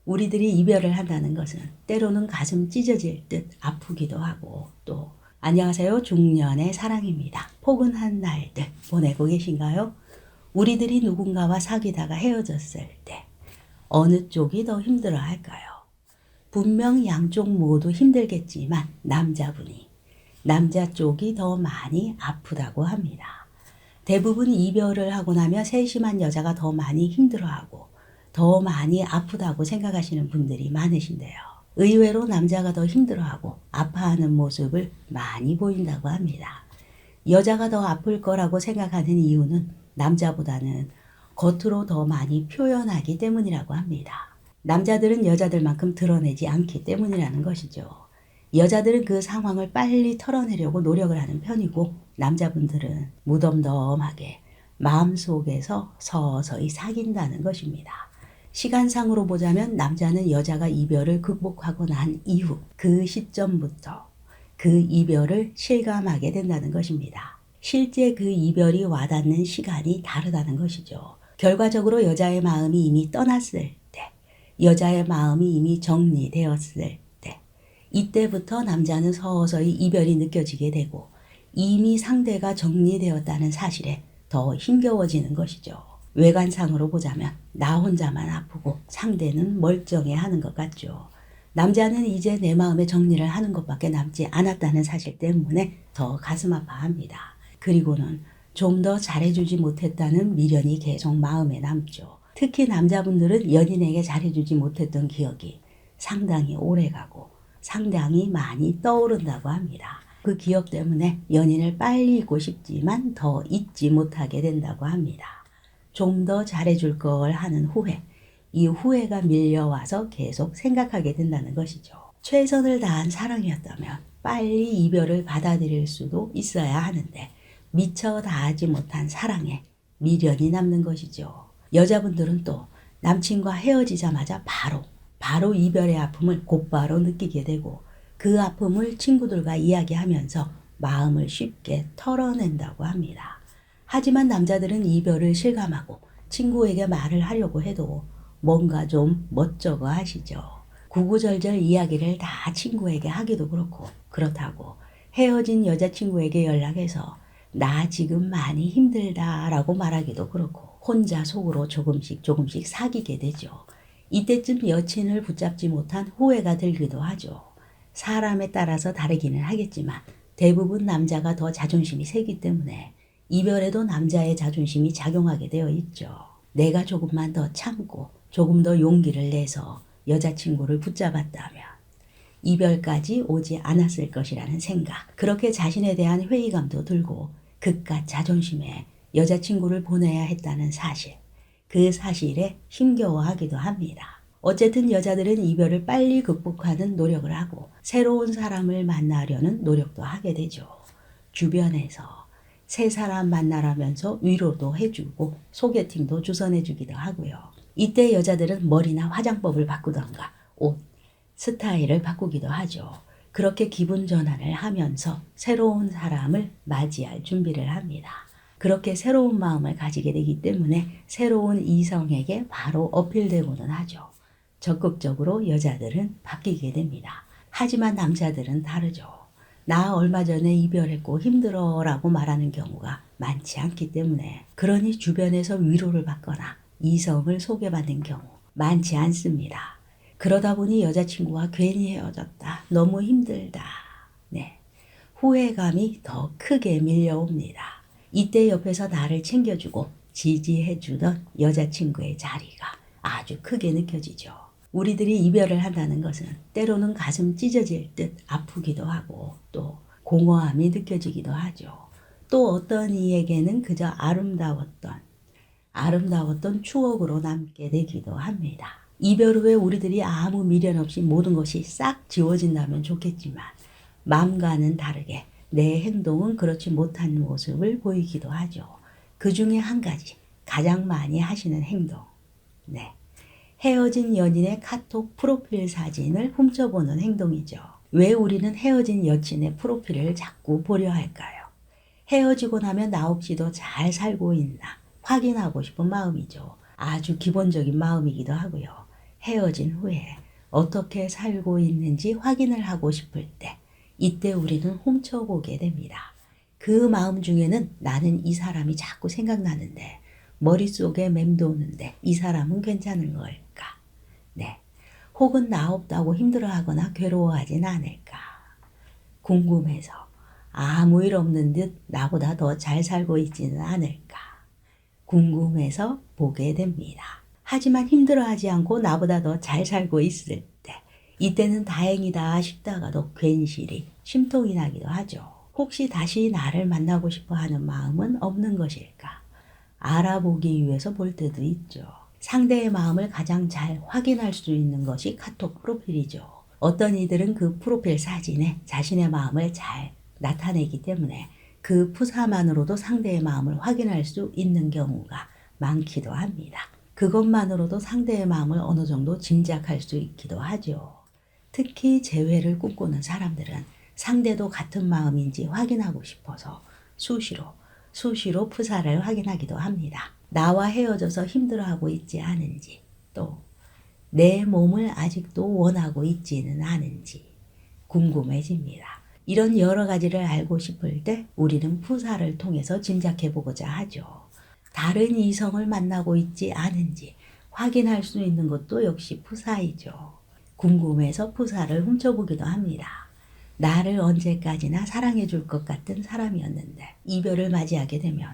우리들이 이별을 한다는 것은 때로는 가슴 찢어질 듯 아프기도 하고 또 안녕하세요. 중년의 사랑입니다. 포근한 날들 보내고 계신가요? 우리들이 누군가와 사귀다가 헤어졌을 때 어느 쪽이 더 힘들어 할까요? 분명 양쪽 모두 힘들겠지만 남자 쪽이 더 많이 아프다고 합니다. 대부분 이별을 하고 나면 세심한 여자가 더 많이 힘들어하고 더 많이 아프다고 생각하시는 분들이 많으신데요. 의외로 남자가 더 힘들어하고 아파하는 모습을 많이 보인다고 합니다. 여자가 더 아플 거라고 생각하는 이유는 남자보다는 겉으로 더 많이 표현하기 때문이라고 합니다. 남자들은 여자들만큼 드러내지 않기 때문이라는 것이죠. 여자들은 그 상황을 빨리 털어내려고 노력을 하는 편이고 남자분들은 무덤덤하게 마음속에서 서서히 사귄다는 것입니다. 시간상으로 보자면 남자는 여자가 이별을 극복하고 난 이후 그 시점부터 그 이별을 실감하게 된다는 것입니다. 실제 그 이별이 와닿는 시간이 다르다는 것이죠. 결과적으로 여자의 마음이 이미 떠났을 때, 여자의 마음이 이미 정리되었을 때, 이때부터 남자는 서서히 이별이 느껴지게 되고 이미 상대가 정리되었다는 사실에 더 힘겨워지는 것이죠. 외관상으로 보자면 나 혼자만 아프고 상대는 멀쩡해하는 것 같죠. 남자는 이제 내 마음의 정리를 하는 것밖에 남지 않았다는 사실 때문에 더 가슴 아파합니다. 그리고는 좀 더 잘해주지 못했다는 미련이 계속 마음에 남죠. 특히 남자분들은 연인에게 잘해주지 못했던 기억이 상당히 오래가고 상당히 많이 떠오른다고 합니다. 그 기억 때문에 연인을 빨리 잊고 싶지만 더 잊지 못하게 된다고 합니다. 좀 더 잘해줄 걸 하는 후회, 이 후회가 밀려와서 계속 생각하게 된다는 것이죠. 최선을 다한 사랑이었다면 빨리 이별을 받아들일 수도 있어야 하는데 미처 다하지 못한 사랑에 미련이 남는 것이죠. 여자분들은 또 남친과 헤어지자마자 바로 이별의 아픔을 곧바로 느끼게 되고 그 아픔을 친구들과 이야기하면서 마음을 쉽게 털어낸다고 합니다. 하지만 남자들은 이별을 실감하고 친구에게 말을 하려고 해도 뭔가 좀 멋쩍어 하시죠. 구구절절 이야기를 다 친구에게 하기도 그렇고 그렇다고 헤어진 여자친구에게 연락해서 나 지금 많이 힘들다 라고 말하기도 그렇고 혼자 속으로 조금씩 사귀게 되죠. 이때쯤 여친을 붙잡지 못한 후회가 들기도 하죠. 사람에 따라서 다르기는 하겠지만 대부분 남자가 더 자존심이 세기 때문에 이별에도 남자의 자존심이 작용하게 되어 있죠. 내가 조금만 더 참고 조금 더 용기를 내서 여자친구를 붙잡았다면 이별까지 오지 않았을 것이라는 생각, 그렇게 자신에 대한 회의감도 들고 그깟 자존심에 여자친구를 보내야 했다는 사실, 그 사실에 힘겨워하기도 합니다. 어쨌든 여자들은 이별을 빨리 극복하는 노력을 하고 새로운 사람을 만나려는 노력도 하게 되죠. 주변에서 새 사람 만나라면서 위로도 해주고 소개팅도 주선해주기도 하고요. 이때 여자들은 머리나 화장법을 바꾸던가 옷, 스타일을 바꾸기도 하죠. 그렇게 기분 전환을 하면서 새로운 사람을 맞이할 준비를 합니다. 그렇게 새로운 마음을 가지게 되기 때문에 새로운 이성에게 바로 어필되고는 하죠. 적극적으로 여자들은 바뀌게 됩니다. 하지만 남자들은 다르죠. 나 얼마 전에 이별했고 힘들어 라고 말하는 경우가 많지 않기 때문에 그러니 주변에서 위로를 받거나 이성을 소개받는 경우 많지 않습니다. 그러다 보니 여자친구와 괜히 헤어졌다. 너무 힘들다. 네, 후회감이 더 크게 밀려옵니다. 이때 옆에서 나를 챙겨주고 지지해주던 여자친구의 자리가 아주 크게 느껴지죠. 우리들이 이별을 한다는 것은 때로는 가슴 찢어질 듯 아프기도 하고 또 공허함이 느껴지기도 하죠. 또 어떤 이에게는 그저 아름다웠던 추억으로 남게 되기도 합니다. 이별 후에 우리들이 아무 미련 없이 모든 것이 싹 지워진다면 좋겠지만 마음과는 다르게 내 행동은 그렇지 못한 모습을 보이기도 하죠. 그 중에 한 가지 가장 많이 하시는 행동. 네. 헤어진 연인의 카톡 프로필 사진을 훔쳐보는 행동이죠. 왜 우리는 헤어진 여친의 프로필을 자꾸 보려 할까요? 헤어지고 나면 나 없이도 잘 살고 있나 확인하고 싶은 마음이죠. 아주 기본적인 마음이기도 하고요. 헤어진 후에 어떻게 살고 있는지 확인을 하고 싶을 때 이때 우리는 훔쳐보게 됩니다. 그 마음 중에는 나는 이 사람이 자꾸 생각나는데 머릿속에 맴도는데 이 사람은 괜찮은 걸까? 네. 혹은 나 없다고 힘들어하거나 괴로워하진 않을까? 궁금해서 아무 일 없는 듯 나보다 더 잘 살고 있지는 않을까? 궁금해서 보게 됩니다. 하지만 힘들어하지 않고 나보다 더 잘 살고 있을 때 이때는 다행이다 싶다가도 괜시리 심통이 나기도 하죠. 혹시 다시 나를 만나고 싶어 하는 마음은 없는 것일까? 알아보기 위해서 볼 때도 있죠. 상대의 마음을 가장 잘 확인할 수 있는 것이 카톡 프로필이죠. 어떤 이들은 그 프로필 사진에 자신의 마음을 잘 나타내기 때문에 그 푸사만으로도 상대의 마음을 확인할 수 있는 경우가 많기도 합니다. 그것만으로도 상대의 마음을 어느 정도 짐작할 수 있기도 하죠. 특히 재회를 꿈꾸는 사람들은 상대도 같은 마음인지 확인하고 싶어서 수시로 푸사를 확인하기도 합니다. 나와 헤어져서 힘들어하고 있지 않은지, 또 내 몸을 아직도 원하고 있지는 않은지 궁금해집니다. 이런 여러 가지를 알고 싶을 때 우리는 푸사를 통해서 짐작해 보고자 하죠. 다른 이성을 만나고 있지 않은지 확인할 수 있는 것도 역시 푸사이죠. 궁금해서 푸사를 훔쳐보기도 합니다. 나를 언제까지나 사랑해 줄 것 같은 사람이었는데 이별을 맞이하게 되면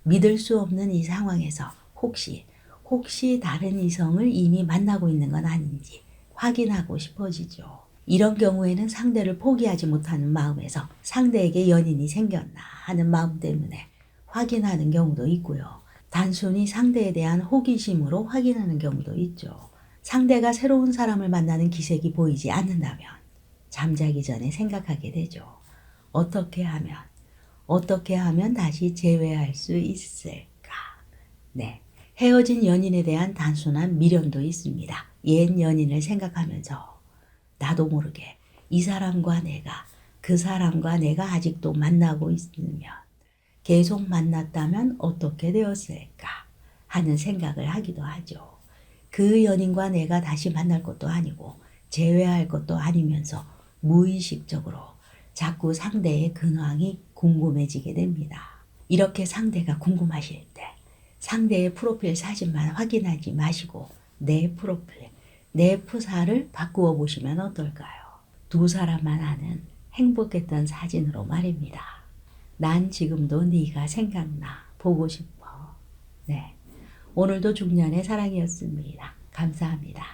믿을 수 없는 이 상황에서 혹시 다른 이성을 이미 만나고 있는 건 아닌지 확인하고 싶어지죠. 이런 경우에는 상대를 포기하지 못하는 마음에서 상대에게 연인이 생겼나 하는 마음 때문에 확인하는 경우도 있고요. 단순히 상대에 대한 호기심으로 확인하는 경우도 있죠. 상대가 새로운 사람을 만나는 기색이 보이지 않는다면 잠자기 전에 생각하게 되죠. 어떻게 하면 다시 재회할 수 있을까? 네. 헤어진 연인에 대한 단순한 미련도 있습니다. 옛 연인을 생각하면서 나도 모르게 그 사람과 내가 아직도 만나고 있으면, 계속 만났다면 어떻게 되었을까 하는 생각을 하기도 하죠. 그 연인과 내가 다시 만날 것도 아니고 재회할 것도 아니면서 무의식적으로 자꾸 상대의 근황이 궁금해지게 됩니다. 이렇게 상대가 궁금하실 때 상대의 프로필 사진만 확인하지 마시고 내 프로필, 내 푸사를 바꾸어 보시면 어떨까요? 두 사람만 아는 행복했던 사진으로 말입니다. 난 지금도 네가 생각나, 보고 싶어. 네, 오늘도 중년의 사랑이었습니다. 감사합니다.